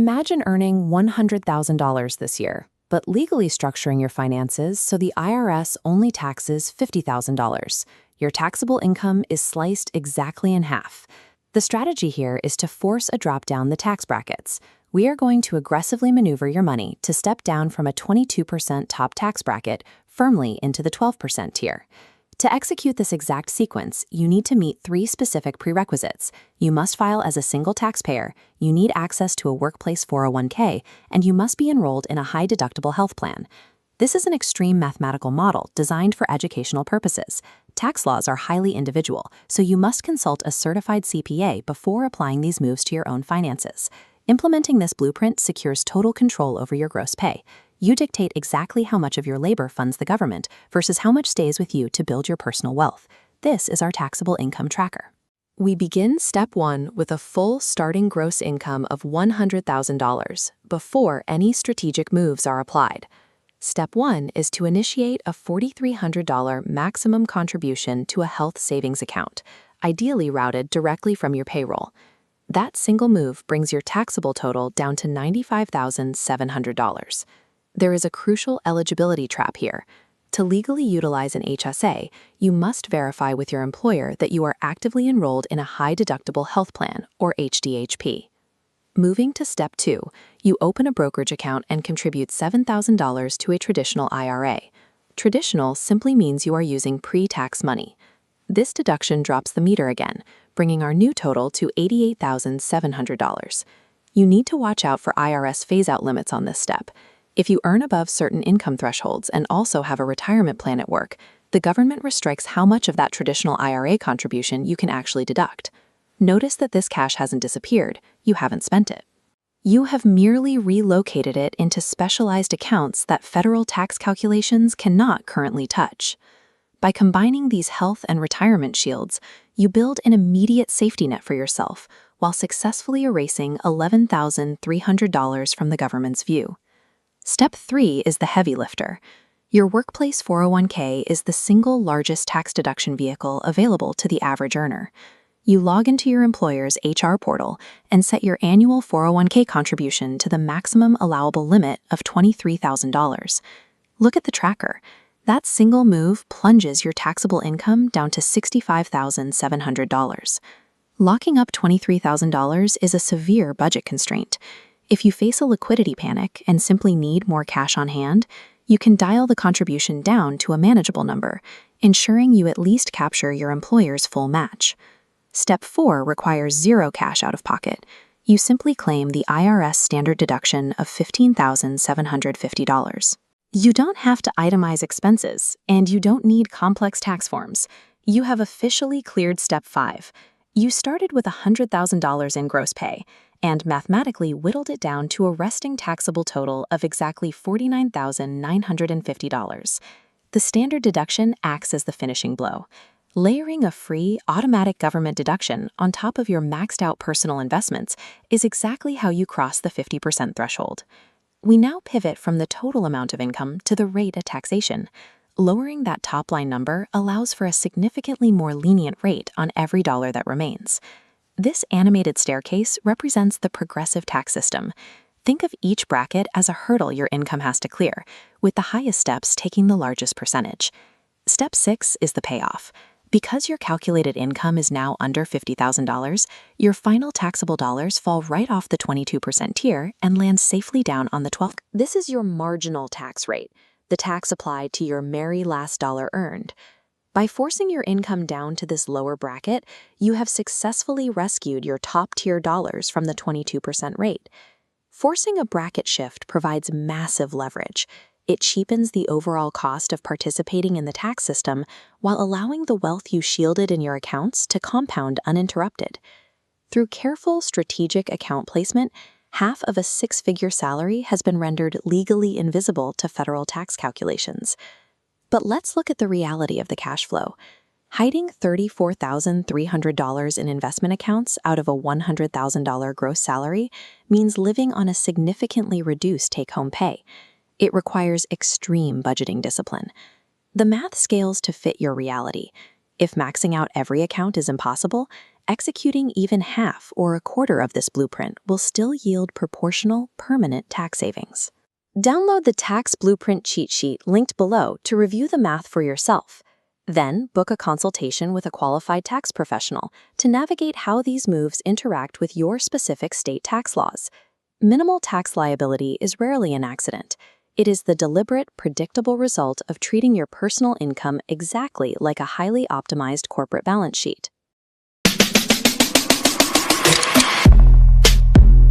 Imagine earning $100,000 this year, but legally structuring your finances so the IRS only taxes $50,000. Your taxable income is sliced exactly in half. The strategy here is to force a drop down the tax brackets. We are going to aggressively maneuver your money to step down from a 22% top tax bracket firmly into the 12% tier. To execute this exact sequence, you need to meet 3 specific prerequisites. You must file as a single taxpayer, you need access to a workplace 401k, and you must be enrolled in a high-deductible health plan. This is an extreme mathematical model designed for educational purposes. Tax laws are highly individual, so you must consult a certified CPA before applying these moves to your own finances. Implementing this blueprint secures total control over your gross pay. You dictate exactly how much of your labor funds the government versus how much stays with you to build your personal wealth. This is our taxable income tracker. We begin step 1 with a full starting gross income of $100,000 before any strategic moves are applied. Step 1 is to initiate a $4,300 maximum contribution to a health savings account, ideally routed directly from your payroll. That single move brings your taxable total down to $95,700. There is a crucial eligibility trap here. To legally utilize an HSA, you must verify with your employer that you are actively enrolled in a high-deductible health plan, or HDHP. Moving to step 2, you open a brokerage account and contribute $7,000 to a traditional IRA. Traditional simply means you are using pre-tax money. This deduction drops the meter again, bringing our new total to $88,700. You need to watch out for IRS phase-out limits on this step. If you earn above certain income thresholds and also have a retirement plan at work, the government restricts how much of that traditional IRA contribution you can actually deduct. Notice that this cash hasn't disappeared, you haven't spent it. You have merely relocated it into specialized accounts that federal tax calculations cannot currently touch. By combining these health and retirement shields, you build an immediate safety net for yourself while successfully erasing $11,300 from the government's view. Step 3 is the heavy lifter. Your workplace 401k is the single largest tax deduction vehicle available to the average earner. You log into your employer's HR portal and set your annual 401k contribution to the maximum allowable limit of $23,000. Look at the tracker. That single move plunges your taxable income down to $65,700. Locking up $23,000 is a severe budget constraint. If you face a liquidity panic and simply need more cash on hand, you can dial the contribution down to a manageable number, ensuring you at least capture your employer's full match. Step 4 requires zero cash out of pocket. You simply claim the IRS standard deduction of $15,750. You don't have to itemize expenses, and you don't need complex tax forms. You have officially cleared Step 5. You started with $100,000 in gross pay, and mathematically whittled it down to a resting taxable total of exactly $49,950. The standard deduction acts as the finishing blow. Layering a free, automatic government deduction on top of your maxed-out personal investments is exactly how you cross the 50% threshold. We now pivot from the total amount of income to the rate of taxation. Lowering that top-line number allows for a significantly more lenient rate on every dollar that remains. This animated staircase represents the progressive tax system. Think of each bracket as a hurdle your income has to clear, with the highest steps taking the largest percentage. Step 6 is the payoff. Because your calculated income is now under $50,000, your final taxable dollars fall right off the 22% tier and land safely down on the 12th. This is your marginal tax rate, the tax applied to your merry last dollar earned. By forcing your income down to this lower bracket, you have successfully rescued your top-tier dollars from the 22% rate. Forcing a bracket shift provides massive leverage. It cheapens the overall cost of participating in the tax system while allowing the wealth you shielded in your accounts to compound uninterrupted. Through careful, strategic account placement, half of a 6-figure salary has been rendered legally invisible to federal tax calculations. But let's look at the reality of the cash flow. Hiding $34,300 in investment accounts out of a $100,000 gross salary means living on a significantly reduced take-home pay. It requires extreme budgeting discipline. The math scales to fit your reality. If maxing out every account is impossible, executing even half or a quarter of this blueprint will still yield proportional, permanent tax savings. Download the Tax Blueprint cheat sheet linked below to review the math for yourself. Then, book a consultation with a qualified tax professional to navigate how these moves interact with your specific state tax laws. Minimal tax liability is rarely an accident. It is the deliberate, predictable result of treating your personal income exactly like a highly optimized corporate balance sheet.